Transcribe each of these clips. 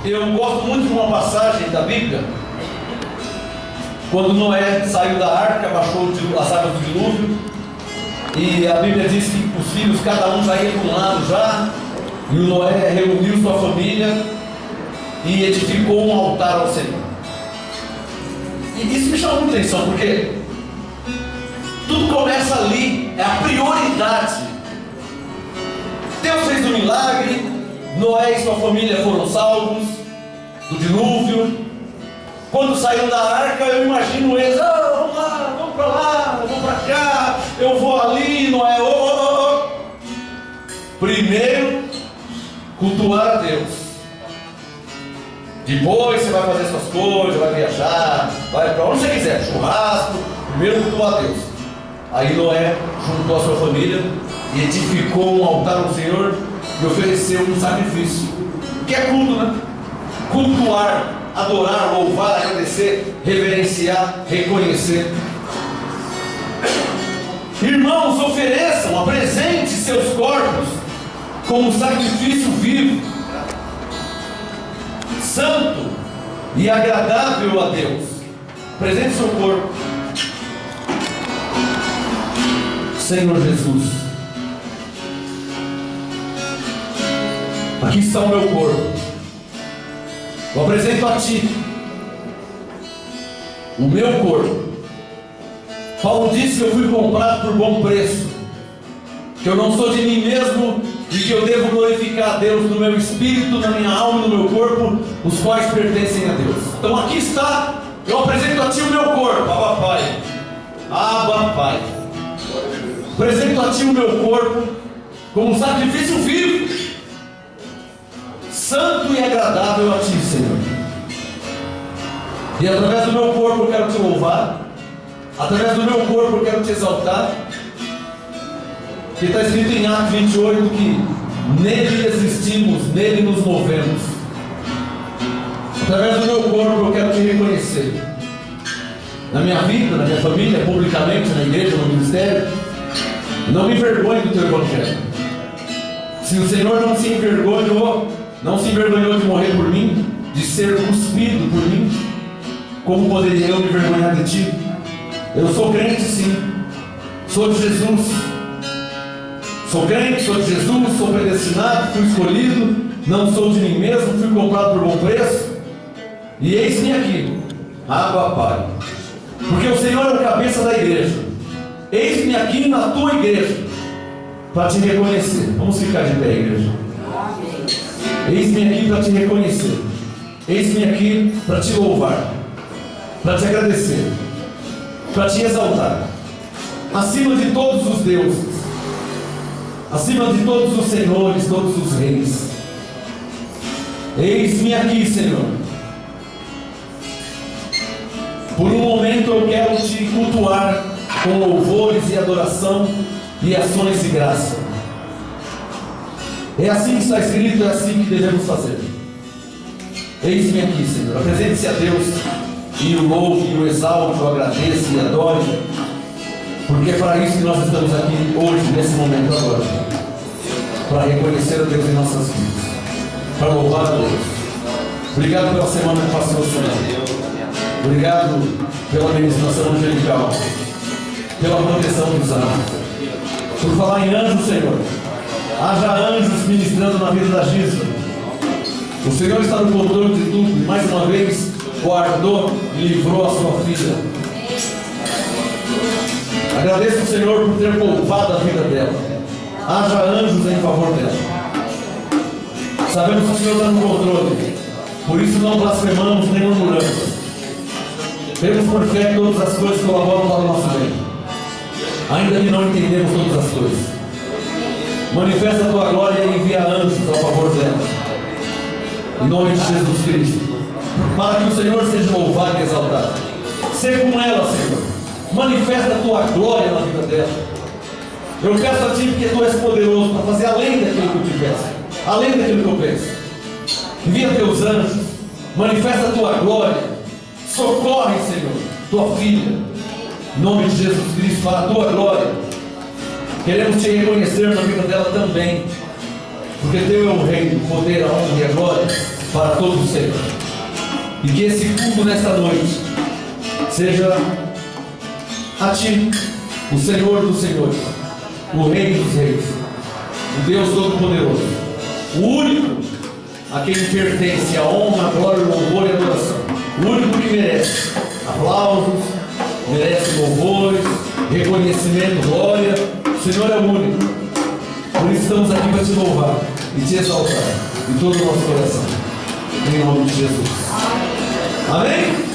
Eu gosto muito de uma passagem da Bíblia, quando Noé saiu da arca, baixou as águas do dilúvio, e a Bíblia diz que os filhos, cada um já ia para um lado já, e o Noé reuniu sua família e edificou um altar ao Senhor. E isso me chama muita atenção, porque tudo começa ali, é a prioridade. Deus fez um milagre, Noé e sua família foram salvos do dilúvio. Quando saíram da arca, eu imagino eles: vamos lá, vamos para lá, vamos para cá, eu vou ali, Noé, Primeiro, cultuar a Deus. Depois você vai fazer suas coisas, vai viajar, vai para onde você quiser, churrasco. Primeiro cultuar a Deus. Aí Noé juntou a sua família e edificou um altar ao Senhor e ofereceu um sacrifício, que é culto, né? Cultuar, adorar, louvar, agradecer, reverenciar, reconhecer. Irmãos, ofereçam, apresente seus corpos como sacrifício vivo, santo e agradável a Deus. Apresente seu corpo. Senhor Jesus, aqui está o meu corpo, eu apresento a Ti o meu corpo. Paulo disse que eu fui comprado por bom preço, que eu não sou de mim mesmo e que eu devo glorificar a Deus no meu espírito, na minha alma e no meu corpo, os quais pertencem a Deus. Então aqui está, eu apresento a Ti o meu corpo, Abba Pai, Abba Pai. Apresento a Ti o meu corpo como sacrifício vivo, santo e agradável a Ti, Senhor. E através do meu corpo eu quero Te louvar, através do meu corpo eu quero Te exaltar. Que está escrito em Atos 28 que nele existimos, nele nos movemos. Através do meu corpo eu quero Te reconhecer, na minha vida, na minha família, publicamente, na igreja, no ministério. Não me envergonhe do Teu Evangelho. Se o Senhor não se envergonhou de morrer por mim, de ser cuspido por mim, como poderia eu me envergonhar de Ti? Eu sou crente, sim, sou de Jesus, sou crente, sou de Jesus, sou predestinado, fui escolhido, não sou de mim mesmo, fui comprado por bom preço, e eis-me aqui, Abba Pai, porque o Senhor é o cabeça da igreja. Eis-me aqui na Tua igreja, para Te reconhecer. Vamos ficar de pé, igreja. Eis-me aqui para Te reconhecer. Eis-me aqui para Te louvar, para Te agradecer, para Te exaltar, acima de todos os deuses, acima de todos os senhores, todos os reis. Eis-me aqui, Senhor. Por um momento eu quero Te cultuar com louvores e adoração e ações de graça. É assim que está escrito, é assim que devemos fazer. Eis-me aqui, Senhor. Apresente-se a Deus e o louve, e o exalte, o agradeça e adore, porque é para isso que nós estamos aqui hoje, nesse momento agora, para reconhecer a Deus em nossas vidas, para louvar a Deus. Obrigado pela semana que passou, Senhor. Obrigado pela ministração angelical, pela proteção dos anjos. Por falar em anjos, Senhor, haja anjos ministrando na vida da Giza. O Senhor está no controle de tudo e mais uma vez guardou e livrou a sua filha. Agradeço ao Senhor por ter poupado a vida dela. Haja anjos em favor dela. Sabemos que o Senhor está no controle, por isso não blasfemamos nem murmuramos. Temos por fé que todas as coisas colaboram para o nosso bem, ainda que não entendemos todas as coisas. Manifesta a Tua glória e envia anjos a favor dela, em nome de Jesus Cristo, para que o Senhor seja louvado e exaltado. Seja com ela, Senhor. Manifesta a Tua glória na vida dela. Eu peço a Ti porque Tu és poderoso para fazer além daquilo que eu te peço, além daquilo que eu peço. Envia Teus anjos, manifesta a Tua glória. Socorre, Senhor, Tua filha, em nome de Jesus Cristo, para a Tua glória. Queremos Te reconhecer na vida dela também, porque Teu é o reino, o poder, a honra e a glória. para todos os tempos. E que esse culto nesta noite seja a Ti, o Senhor dos Senhores, o Rei dos Reis, o Deus Todo-Poderoso, o único a quem pertence a honra, a glória, o louvor e a adoração, o único que merece aplausos, merece louvores, reconhecimento, glória. O Senhor é o único. Por isso estamos aqui para Te louvar e Te exaltar em todo o nosso coração, em nome de Jesus. Amém?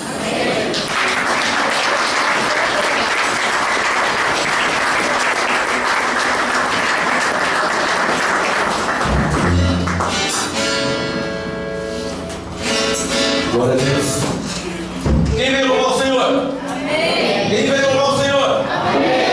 Glória a Deus. Quem veio louvar o Senhor? Amém. Quem veio louvar o Senhor? Amém.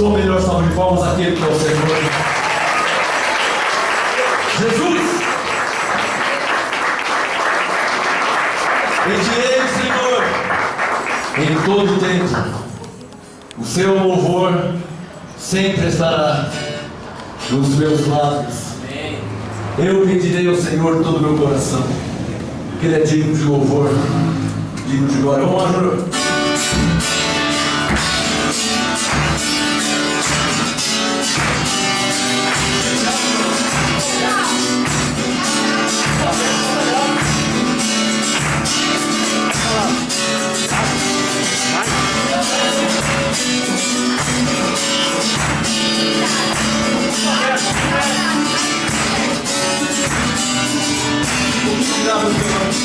sua melhor salva de palmas àquele que é o Senhor. Jesus! E direi, Senhor, em todo tempo, o seu louvor sempre estará nos meus lábios. Eu pedirei ao Senhor todo o meu coração, que Ele é digno de louvor, digno de glória. Vamos lá, Júnior. Obrigado, Senhor.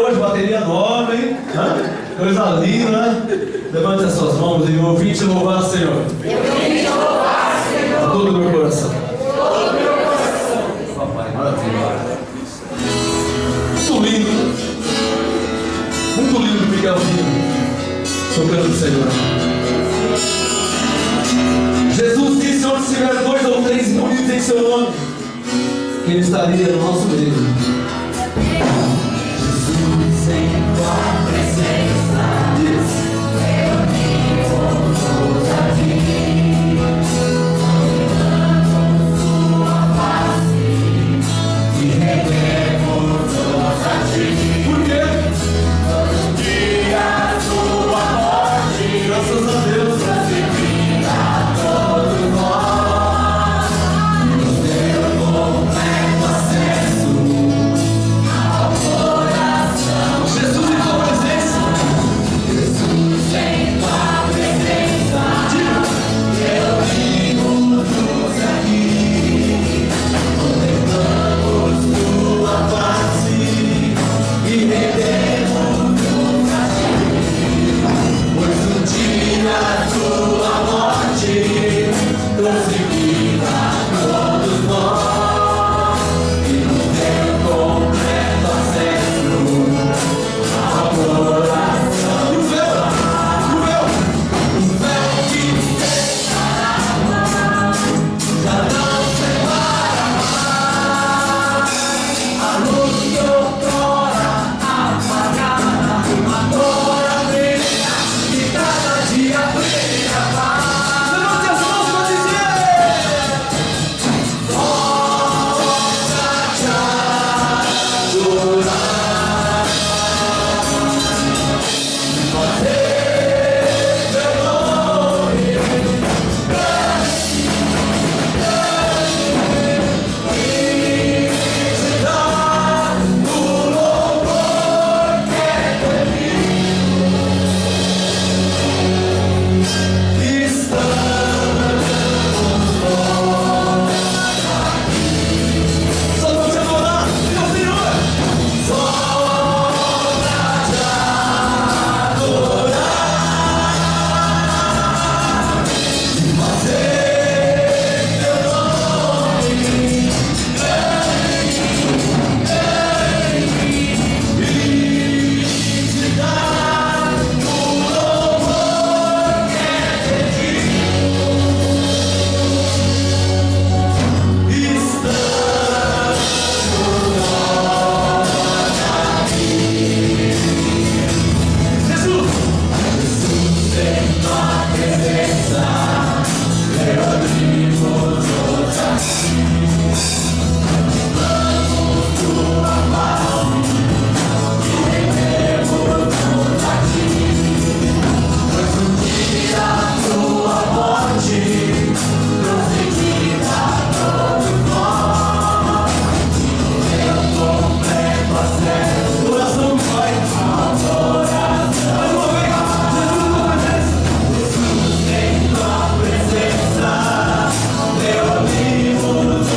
hoje, bateria nova, hein? Coisa linda, né? Levante as suas mãos e eu vim te louvar, Senhor. Com todo o meu coração. Papai, maravilha. Muito lindo. Muito lindo o Miguelzinho tocando o Senhor. Jesus disse: onde estiver 2 ou 3 reunidos em seu nome, que Ele estaria no nosso meio. Jesus, em tua presença, reunimos aqui, convidamos tua face e rendemos-nos a ti. Por quê? Todo dia tua morte, graças a Deus, transmitida a todos nós, nos deu completo acesso ao coração. Jesus em tua presença, Jesus em tua presença, reunimos-nos aqui, contemplamos tua face e rendemos-nos a ti, pois um dia tua morte trouxe vida a todos nós e nos deu completo acesso ao coração. O véu que me separava já não separa mais. A luz que outrora apagada agora brilha e cada dia brilha mais. Levante as mãos para dizer: volta te adorar, fazer teu nome e te dar o louvor que é devido. Só vamos te adorar, meu Senhor. Só pra te adorar e fazer teu nome e te dar o louvor que é devido. Jesus, em tua presença, reunimos-nos aqui, contemplamos tua face e rendemos-nos a ti, pois um dia tua morte trouxe vida a todos nós, deu completo acesso. Coração do Pai, ao coração. Mais uma vez, Jesus em tua presença, reunimos-nos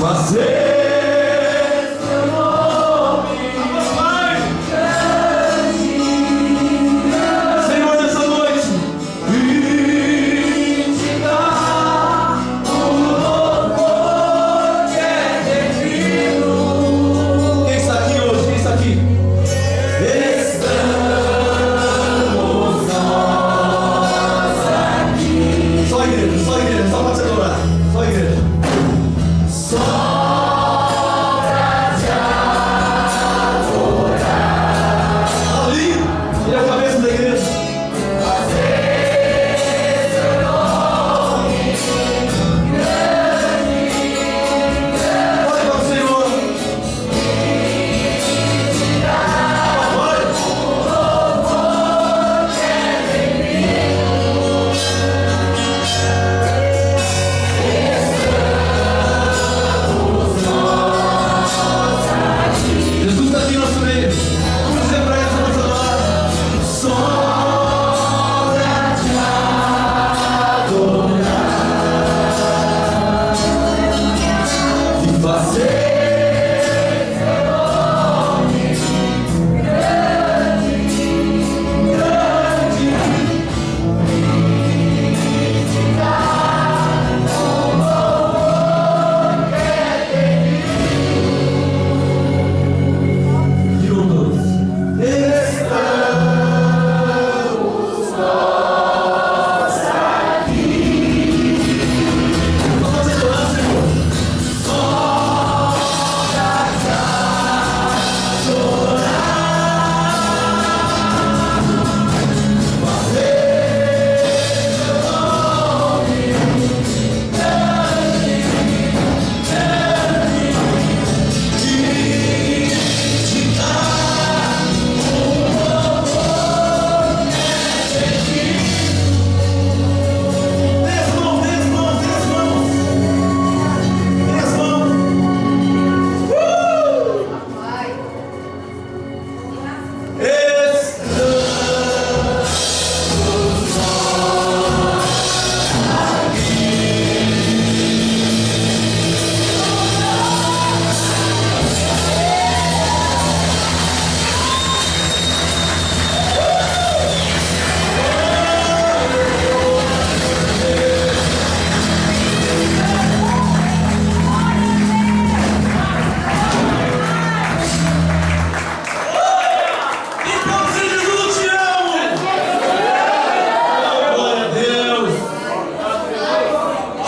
fazer teu nome grande, Senhor, nessa noite, e te dar o louvor que é devido. Quem está aqui hoje? Quem está aqui? Estamos nós aqui. Só a igreja, só para você adorar. Só a igreja. Só pra te adorar. Ali, ele é o cabeça da igreja. Fazer seu nome grande, grande. Olha para o Senhor. E te dar o louvor que é Jesus está aqui no nosso meio. Vamos dizer para ele, vamos adorar. Só pra te adorar e fazer teu nome grande, grande, e te dar o louvor que é devido. Digam todos. Estamos nós aqui. Vamos adorar, Senhor. Só pra te adorar. Fazer teu nome grande, grande, e te dar o louvor que é devido. Dê as mãos, dê as mãos, dê as mãos. Dê as mãos. Então, se Jesus, eu te amo. Glória a Deus.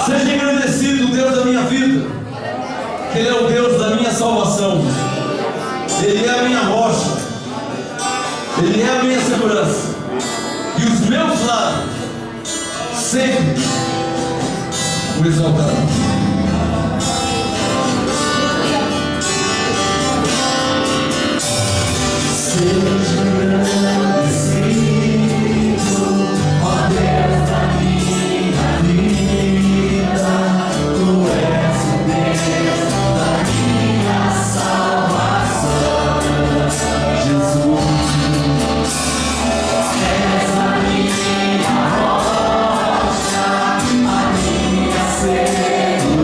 Seja engrandecido, Deus da minha vida. Que Ele é o Deus da minha salvação. Ele é a minha rocha. Ele é a minha segurança. E os meus lábios sempre o exaltarão. Seja agradecido, ó Deus da minha vida. Tu és o Deus da minha salvação. Jesus, és a minha rocha, a minha segurança.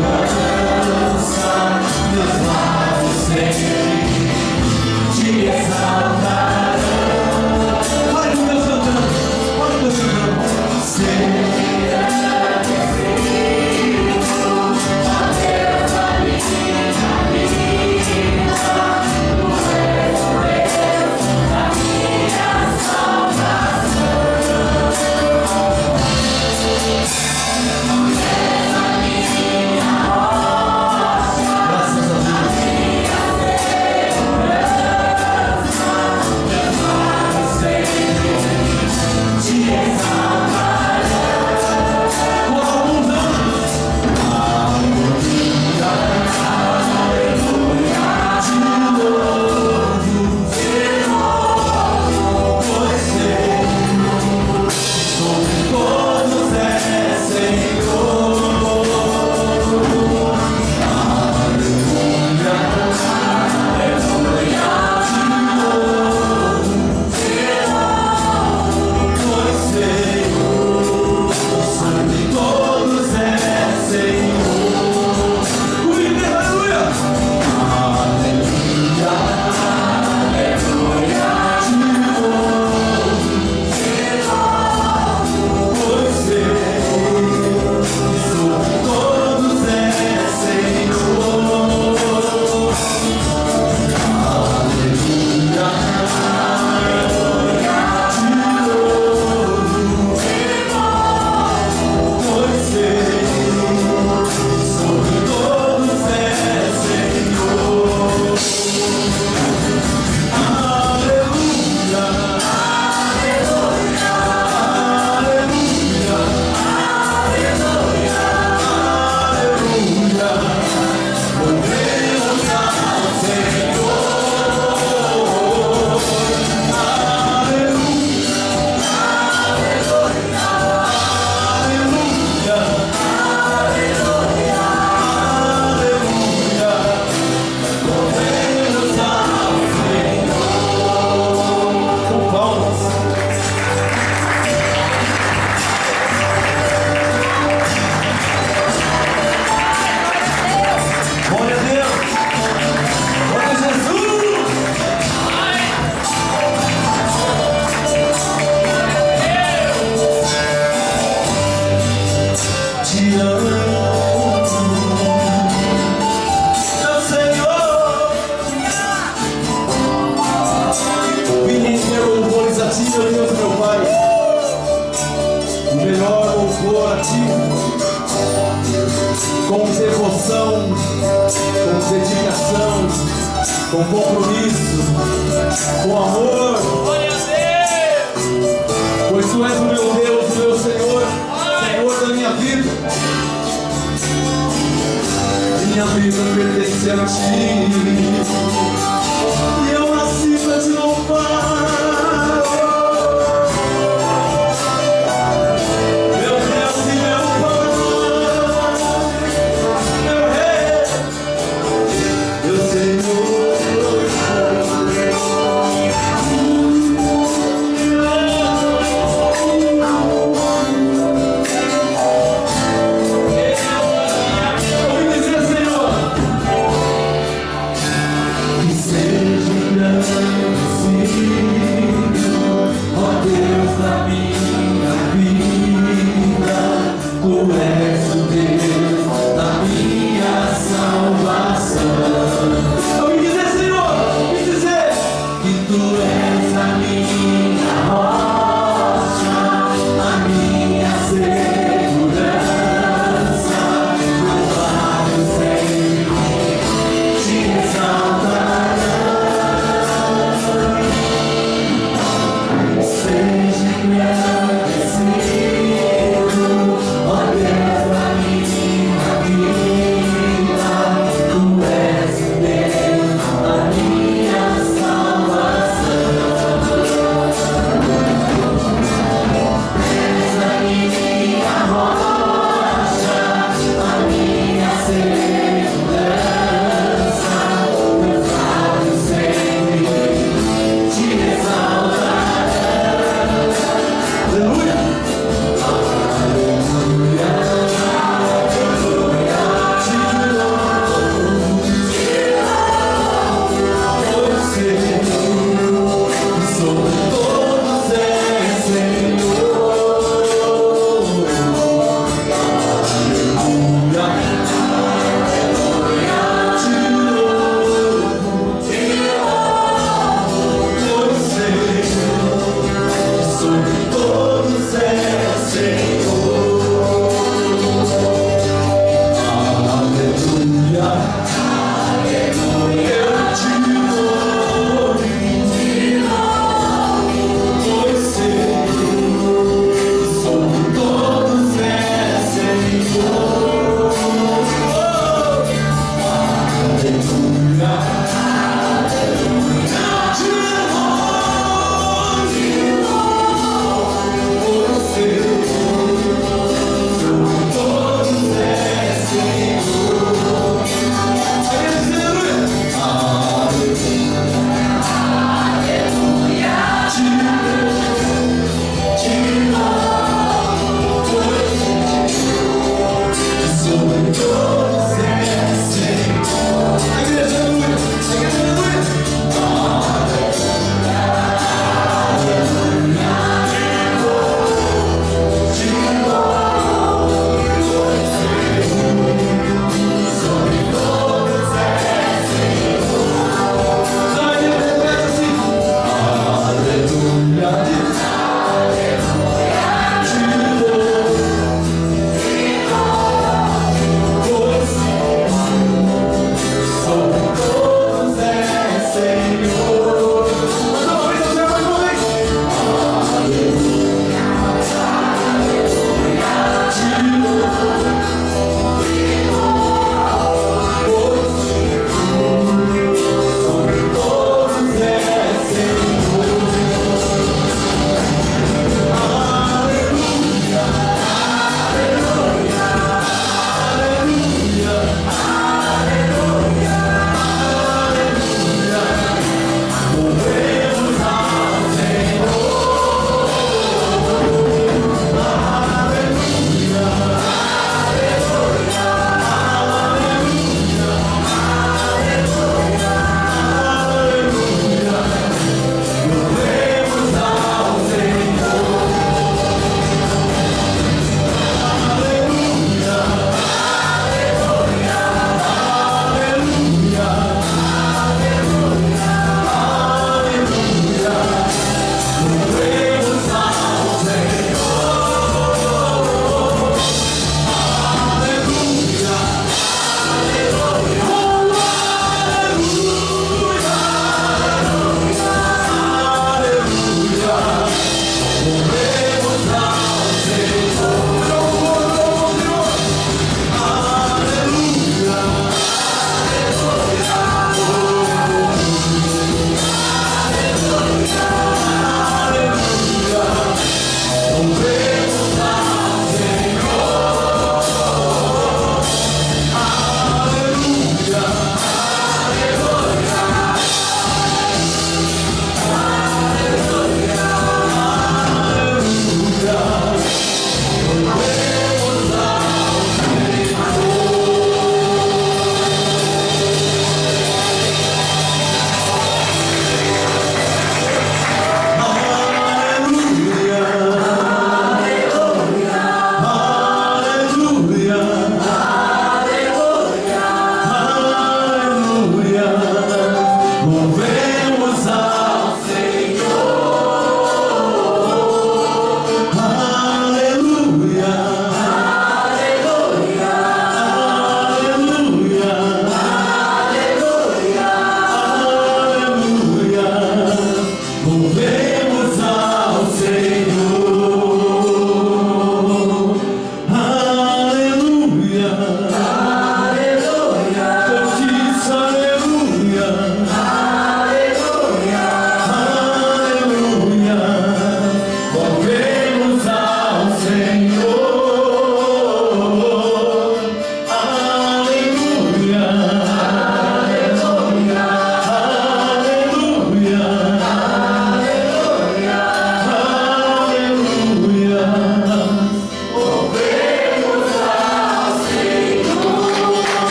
com compromisso, com amor. Glória a Deus. Pois Tu és o meu Deus, o meu Senhor, Senhor da minha vida. Minha vida pertence a Ti, e eu nasci para Te louvar. Meu Deus e meu Pai, meu Rei, meu Senhor. Que seja grande, sim.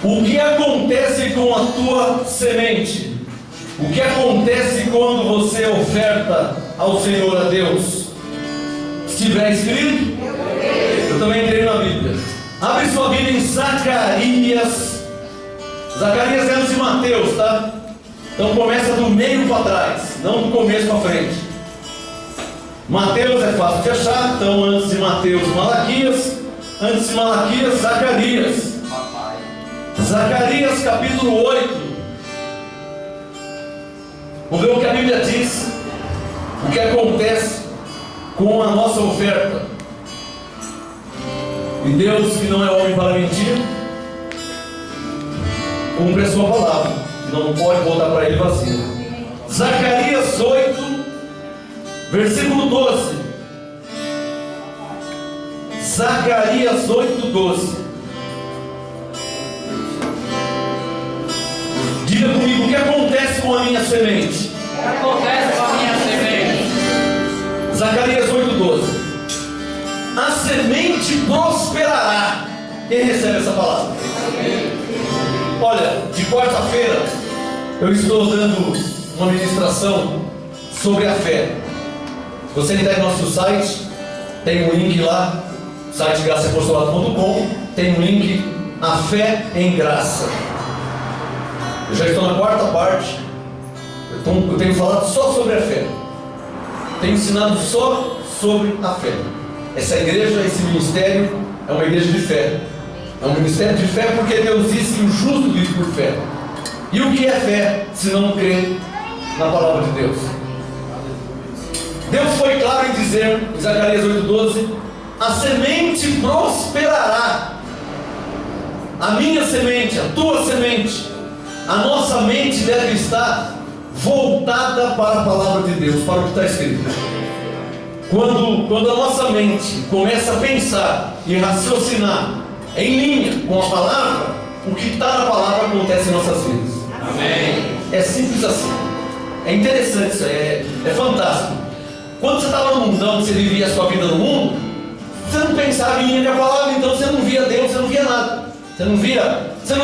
O que acontece com a tua semente? O que acontece quando você oferta ao Senhor, a Deus? Se tiver escrito, eu também creio na Bíblia. Abre sua Bíblia em Zacarias. Zacarias é antes de Mateus, tá? Então começa do meio para trás, não do começo para frente. Mateus é fácil de achar, então antes de Mateus, Malaquias. Antes de Malaquias, Zacarias. Zacarias capítulo 8. Vamos ver o que a Bíblia diz. O que acontece com a nossa oferta. E Deus, que não é homem para mentir, cumpre a sua palavra. Não pode voltar para ele vazio. Zacarias 8, versículo 12. Zacarias 8, 12. Diga comigo, o que acontece com a minha semente? O que acontece com a minha semente? Zacarias 8, 12. A semente prosperará. Quem recebe essa palavra? Olha, de quarta-feira eu estou dando uma ministração sobre a fé. Se você entrar no nosso site, tem um link lá, site graçaapostolado.com, tem um link, a fé em graça. Eu já estou na quarta parte. Eu tenho falado só sobre a fé. Tenho ensinado só sobre a fé. Essa igreja, esse ministério é uma igreja de fé. É um ministério de fé porque Deus disse que o justo vive por fé. E o que é fé se não crer na palavra de Deus? Deus foi claro em dizer, em Zacarias 8,12: a semente prosperará. A minha semente, a tua semente, a nossa mente deve estar voltada para a palavra de Deus, para o que está escrito. Quando a nossa mente começa a pensar e raciocinar em linha com a palavra, o que está na palavra acontece em nossas vidas. Amém. É simples assim. É interessante isso aí, é fantástico. Quando você estava no mundão, você vivia a sua vida no mundo, você não pensava em linha com a palavra, então você não via Deus, você não via nada. Você não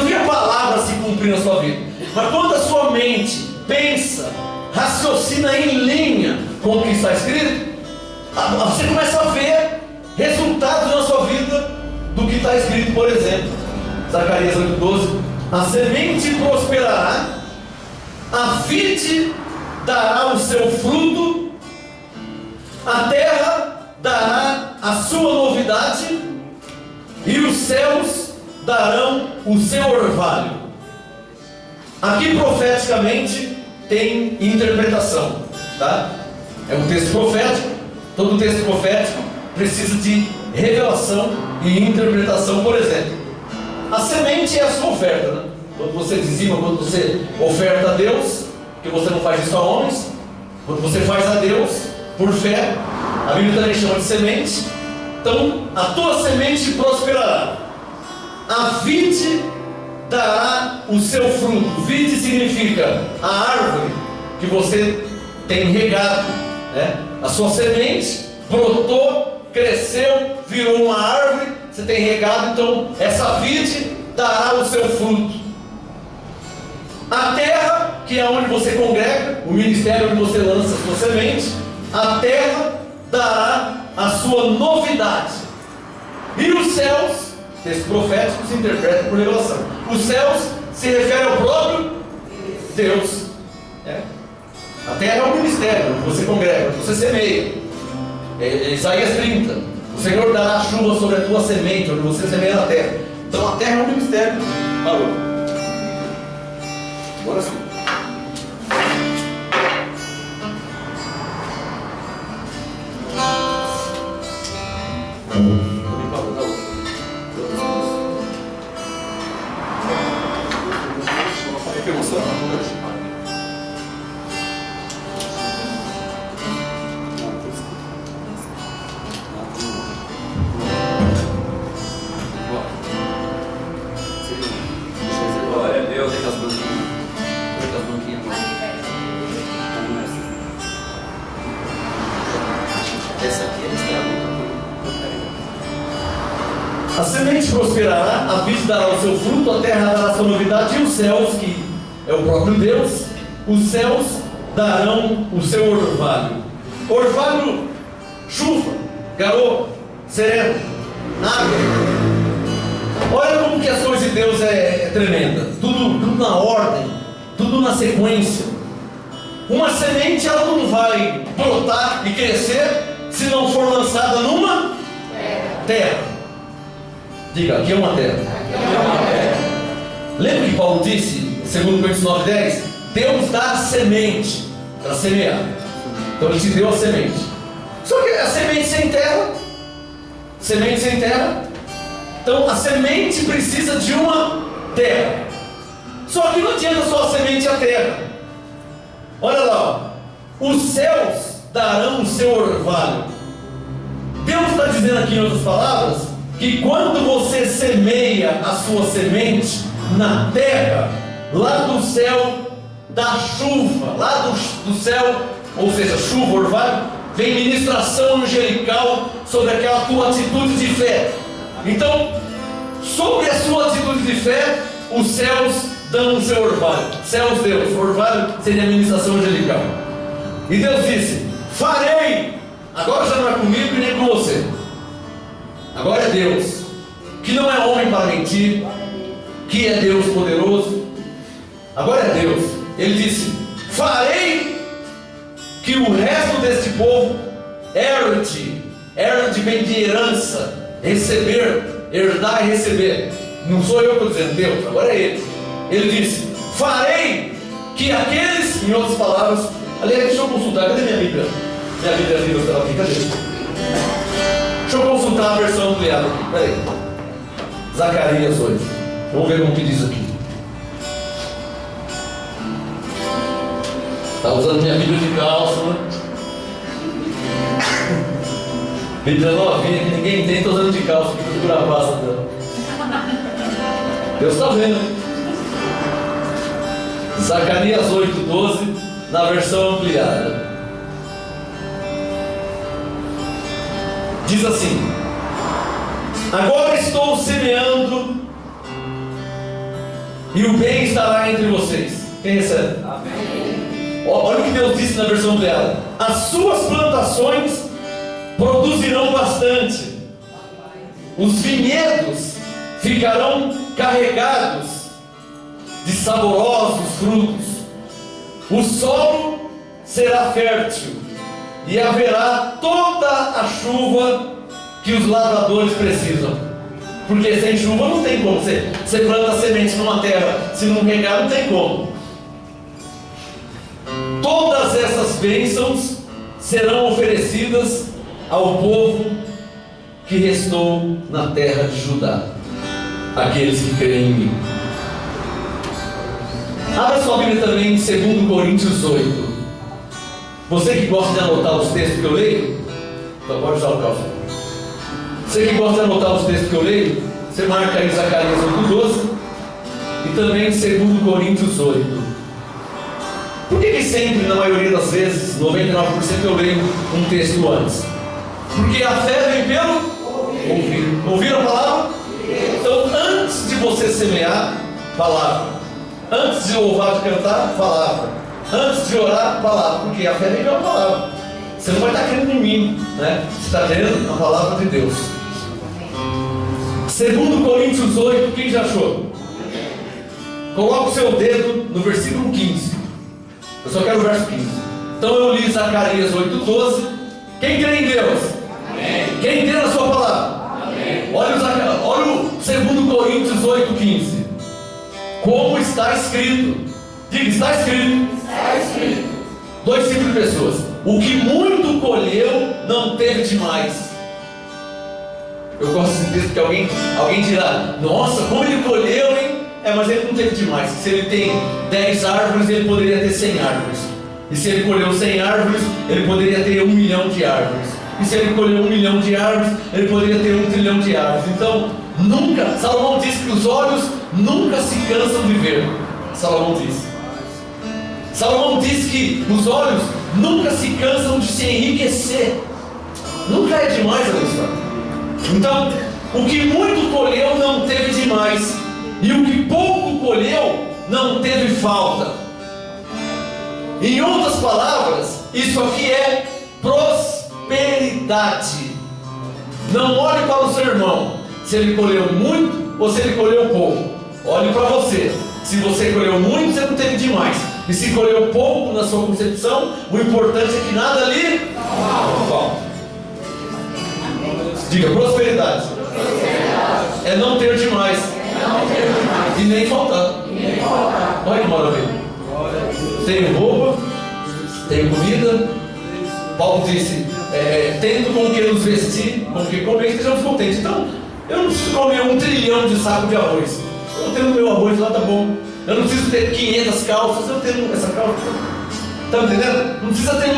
via a palavra se cumprir na sua vida. Mas quando a sua mente pensa, raciocina em linha com o que está escrito, você começa a ver resultados na sua vida do que está escrito. Por exemplo, Zacarias 8,12: a semente prosperará, a vide dará o seu fruto, a terra dará a sua novidade, e os céus darão o seu orvalho. Aqui profeticamente tem interpretação, tá? É um texto profético. Todo texto profético precisa de revelação e interpretação. Por exemplo, a semente é a sua oferta, né? Quando você dizima, quando você oferta a Deus, porque você não faz isso a homens, quando você faz a Deus por fé, a Bíblia também chama de semente. Então, a tua semente prosperará, a vide dará o seu fruto. Vide significa a árvore que você tem regado, né? A sua semente brotou, cresceu, virou uma árvore, você tem regado, então essa vide dará o seu fruto. A terra, que é onde você congrega, o ministério onde você lança a sua semente, a terra dará a sua novidade. E os céus, texto profético se interpreta por revelação. Os céus se refere ao próprio Deus. A terra é o ministério, onde você congrega, onde você semeia. Isaías 30: o Senhor dará chuva sobre a tua semente, onde você semeia na terra. Então a terra é o ministério. Parou. Agora sim. a semente prosperará, a vide dará o seu fruto, a terra dará a sua novidade, e os céus, que é o próprio Deus, os céus darão o seu orvalho. Orvalho, chuva, garoa, sereno, água. Olha como que as coisas de Deus é tremenda. Tudo na ordem, tudo na sequência. Uma semente, ela não vai brotar e crescer se não for lançada numa terra. Diga, aqui é uma terra. Lembra que Paulo disse, 2 Coríntios 9:10? Deus dá a semente para semear. Então ele te deu a semente. Só que a semente sem terra. Então a semente precisa de uma terra. Só que não adianta só a semente e a terra. Olha lá, ó. Os céus darão o seu orvalho. Deus está dizendo aqui, em outras palavras, que quando você semeia a sua semente na terra, lá do céu da chuva, lá do céu, ou seja, chuva, orvalho, vem ministração angelical sobre aquela tua atitude de fé. Então, sobre a sua atitude de fé, os céus dão o seu orvalho. Céus, Deus, orvalho seria a ministração angelical. E Deus disse: farei. Agora já não é comigo e nem com você. Agora é Deus, que não é homem para mentir, que é Deus poderoso. Agora é Deus. Ele disse: farei que o resto deste povo herde. Herde vem de herança, receber, herdar e receber. Não sou eu que estou dizendo, Deus, agora é Ele. Ele disse: farei que aqueles, em outras palavras, aliás, deixa eu consultar, cadê minha Bíblia? Minha Bíblia de Deus estava aqui, cadê? Deixa eu consultar a versão ampliada aqui, peraí. Zacarias 8. Vamos ver como que diz aqui. Está usando minha Bíblia de calça, né? Bíblia novinha que ninguém tem, estou usando de calça aqui para segurar a pasta dela. Deus está vendo. Zacarias 8:12, na versão ampliada. Diz assim: agora estou semeando e o bem estará entre vocês. Quem recebe? Amém. Olha o que Deus disse na versão ampliada: as suas plantações produzirão bastante, os vinhedos ficarão carregados de saborosos frutos, o solo será fértil e haverá toda a chuva que os lavradores precisam. Porque sem chuva não tem como. Você planta semente numa terra, se não regar não tem como. Todas essas bênçãos serão oferecidas ao povo que restou na terra de Judá, aqueles que creem em mim. Abra sua Bíblia também em 2 Coríntios 8. Você que gosta de anotar os textos que eu leio, então pode usar o calço. Você que gosta de anotar os textos que eu leio, você marca aí Zacarias 8:12 e também 2 Coríntios 8. Por que sempre, na maioria das vezes, 99% eu leio um texto antes? Porque a fé vem pelo ouvir. Ouvir a palavra? Então, antes de você semear, palavra. Antes de louvar, de cantar, palavra. Antes de orar, palavra. Porque a fé vem pela palavra. Você não vai estar crendo em mim, né? Você está crendo na palavra de Deus. 2 Coríntios 8, quem já achou? Coloca o seu dedo no versículo 15. Eu só quero o verso 15. Então eu li Zacarias 8:12. Quem crê em Deus? Amém. Quem crê na sua palavra? Amém. Olha o 2 Coríntios 8:15. Como está escrito. Diga, está escrito. Está escrito. Dois tipos de pessoas. O que muito colheu não teve demais. Eu gosto desse texto que alguém dirá: nossa, como ele colheu, hein? Mas ele não teve demais. Se ele tem 10 árvores, ele poderia ter 100 árvores. E se ele colheu 100 árvores, ele poderia ter 1 milhão de árvores. E se ele colheu 1 milhão de árvores, ele poderia ter 1 trilhão de árvores. Então, nunca, Salomão diz que os olhos nunca se cansam de ver. Salomão diz que os olhos nunca se cansam de se enriquecer. Nunca é demais, abençoado. Então, O que muito colheu não teve demais, e o que pouco colheu não teve falta. Em outras palavras, isso aqui é prosperidade. Não olhe para o seu irmão, se ele colheu muito ou se ele colheu pouco. Olhe para você. Se você colheu muito, você não teve demais. E se colheu pouco na sua concepção, o importante é que nada ali falta. Diga, prosperidade é não ter demais e nem faltar. Olha que maravilha. Tenho roupa, tenho comida. Paulo disse, tendo com o que nos vestir, com o que comer, estejamos contentes. Então, eu não preciso comer 1 trilhão de saco de arroz. Eu tenho meu arroz lá, tá bom. Eu não preciso ter 500 calças, eu tenho essa calça. Tá entendendo? Não precisa ter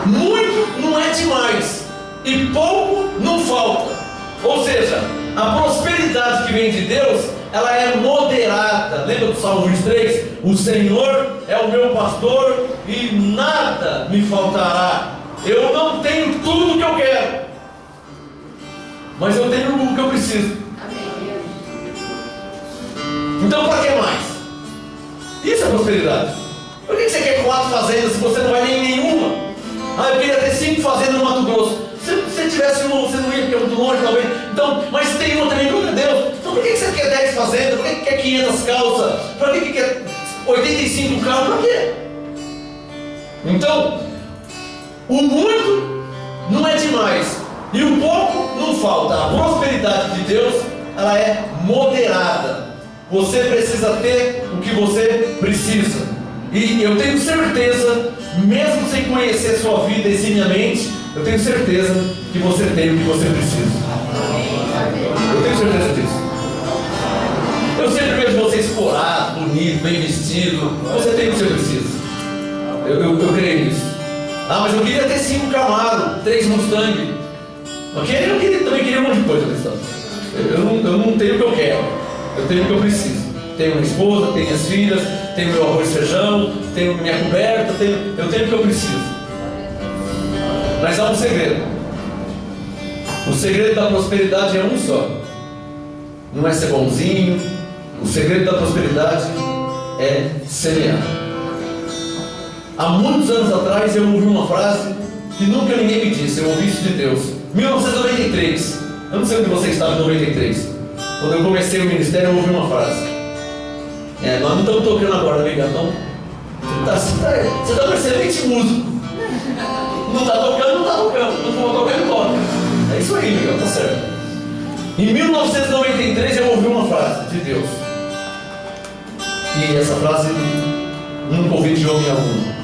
muito, não é demais. E pouco não falta. Ou seja, a prosperidade que vem de Deus, ela é moderada. Lembra do Salmo 23? O Senhor é o meu pastor e nada me faltará. Eu não tenho tudo o que eu quero, mas eu tenho o que eu preciso. Então para que mais? Isso é prosperidade. Por que você quer 4 fazendas se você não vai nem em nenhuma? Ah, eu queria ter 5 fazendas no Mato Grosso. Se você tivesse uma, você não ia, porque é muito longe talvez. Então, mas tem uma também, glória a Deus. Então por que você quer 10 fazendas? Por que quer 500 calças? Por que quer 85 carros? Para quê? Então, o muito não é demais e o pouco não falta. A prosperidade de Deus, ela é moderada. Você precisa ter o que você precisa. E eu tenho certeza, mesmo sem conhecer sua vida eximiamente, eu tenho certeza que você tem o que você precisa. Eu tenho certeza disso. Eu sempre vejo você escorado, bonito, bem vestido. Você tem o que você precisa. Eu creio nisso. Ah, mas eu queria ter 5 Camaro, 3 Mustang. Eu também queria um monte de coisa, pessoal. Eu não tenho o que eu quero. Eu tenho o que eu preciso. Tenho minha esposa, tenho minhas filhas, tenho meu arroz e feijão, tenho minha coberta, eu tenho o que eu preciso. Mas há um segredo. O segredo da prosperidade é um só. Não é ser bonzinho. O segredo da prosperidade é semear. Há muitos anos atrás eu ouvi uma frase que nunca ninguém me disse. Eu ouvi isso de Deus. 1993. Eu não sei onde você estava em 93. Quando eu comecei o ministério, eu ouvi uma frase. Nós não estamos tocando agora, amiga. Então, você está um excelente músico. Não está tocando, não está tocando. Não está tocando, toca. É isso aí, Miguel, tá certo. Em 1993 eu ouvi uma frase de Deus. E essa frase nunca ouvi de homem algum.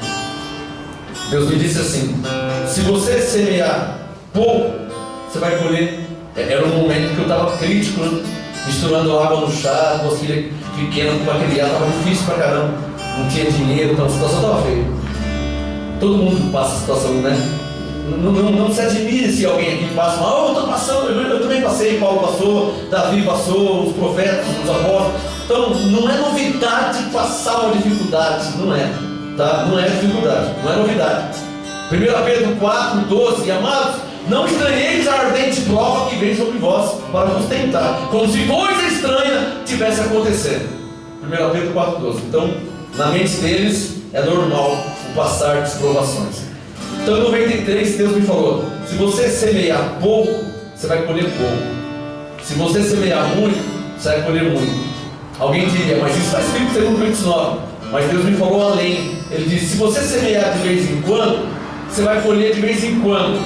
Deus me disse assim: se você semear pouco, você vai colher. Era um momento que eu estava crítico, né? Misturando água no chá, com as filhas pequenas para criar, estava difícil pra caramba. Não tinha dinheiro, então a situação estava feia. Todo mundo passa a situação, né? Não se admire se alguém aqui passa, eu estou passando, eu também passei, Paulo passou, Davi passou, os profetas, os apóstolos. Então não é novidade passar uma dificuldade, não é, tá? Não é dificuldade, não é novidade. 1 Pedro 4, 12, amados, não estranheis a ardente prova que vem sobre vós para vos tentar, como se coisa estranha tivesse acontecendo. 1 Pedro 4, 12. Então, na mente deles é normal o passar de provações. Então, em 93, Deus me falou: se você semear pouco, você vai colher pouco. Se você semear muito, você vai colher muito. Alguém diria, mas isso está escrito em 2 29. Mas Deus me falou além. Ele disse: se você semear de vez em quando, você vai colher de vez em quando.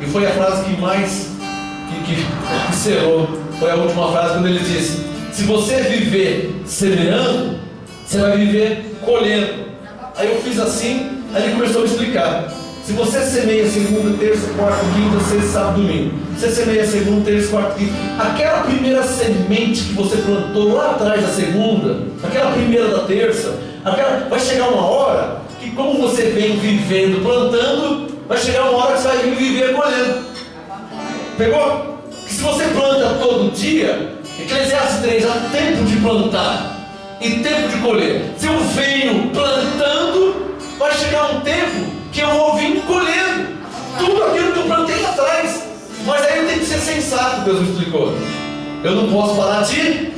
E foi a frase que mais que cerrou. Foi a última frase, quando ele disse: se você viver semeando, você vai viver colhendo. Aí eu fiz assim, aí ele começou a me explicar. Se você semeia segunda, terça, quarta, quinta, sexta, sábado, domingo, você semeia segunda, terça, quarta, quinta, aquela primeira semente que você plantou lá atrás da segunda, aquela primeira da terça, vai chegar uma hora que, como você vem vivendo, plantando, vai chegar uma hora que você vai viver colhendo. Pegou? Que se você planta todo dia, Eclesiastes 3, há tempo de plantar e tempo de colher. Se eu venho plantando, vai chegar um tempo que eu vou vir colhendo tudo aquilo que eu plantei lá atrás. Mas aí eu tenho que ser sensato. que Deus me explicou. Eu não posso parar de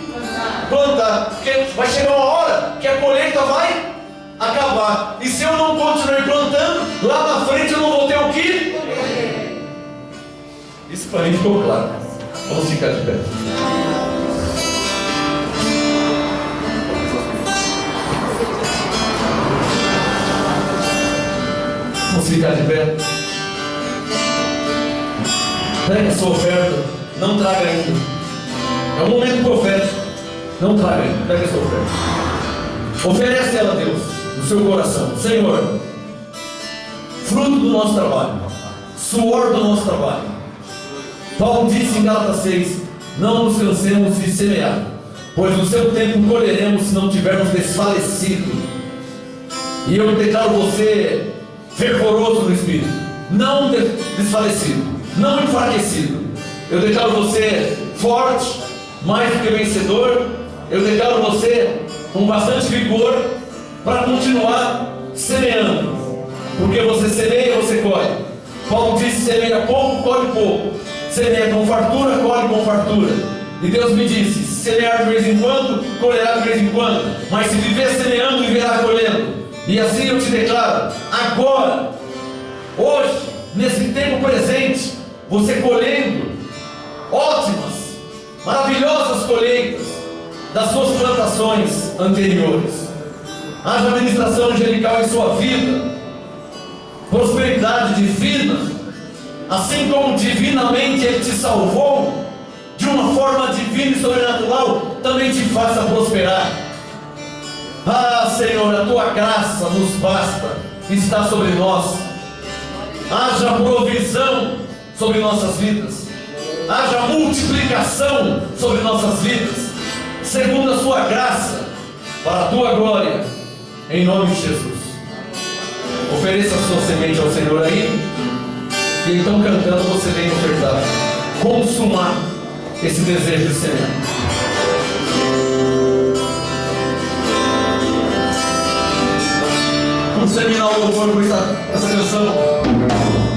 plantar, porque vai chegar uma hora que a colheita vai acabar. E se eu não continuar plantando, lá na frente eu não vou ter o que? Isso para mim ficou claro. Vamos ficar de pé. Vamos ficar de pé. Pega a sua oferta. Não traga ainda. É um momento profético. Não traga ainda. Pega a sua oferta. Oferece ela a Deus, no seu coração. Senhor, fruto do nosso trabalho, suor do nosso trabalho. Paulo disse em Gálatas 6: não nos cansemos de semear, pois no seu tempo colheremos se não tivermos desfalecido. E eu declaro você fervoroso no Espírito, não desfalecido, não enfraquecido. Eu declaro você forte, mais do que vencedor. Eu declaro você com bastante vigor para continuar semeando, porque você semeia, você colhe. Paulo disse: semeia pouco, colhe pouco. Semeia com fartura, colhe com fartura. E Deus me disse: semear de vez em quando, colherá de vez em quando. Mas se viver semeando, viverá colhendo. E assim eu te declaro, agora, hoje, nesse tempo presente, você colhendo ótimas, maravilhosas colheitas das suas plantações anteriores. Haja administração angelical em sua vida, prosperidade divina, assim como divinamente Ele te salvou, de uma forma divina e sobrenatural, também te faça prosperar. Ah, Senhor, a Tua graça nos basta, está sobre nós. Haja provisão sobre nossas vidas, haja multiplicação sobre nossas vidas, segundo a Sua graça, para a Tua glória, em nome de Jesus. Ofereça a sua semente ao Senhor aí, e então cantando você vem ofertar, consumar esse desejo de semear. Vamos terminar o louvor com essa canção.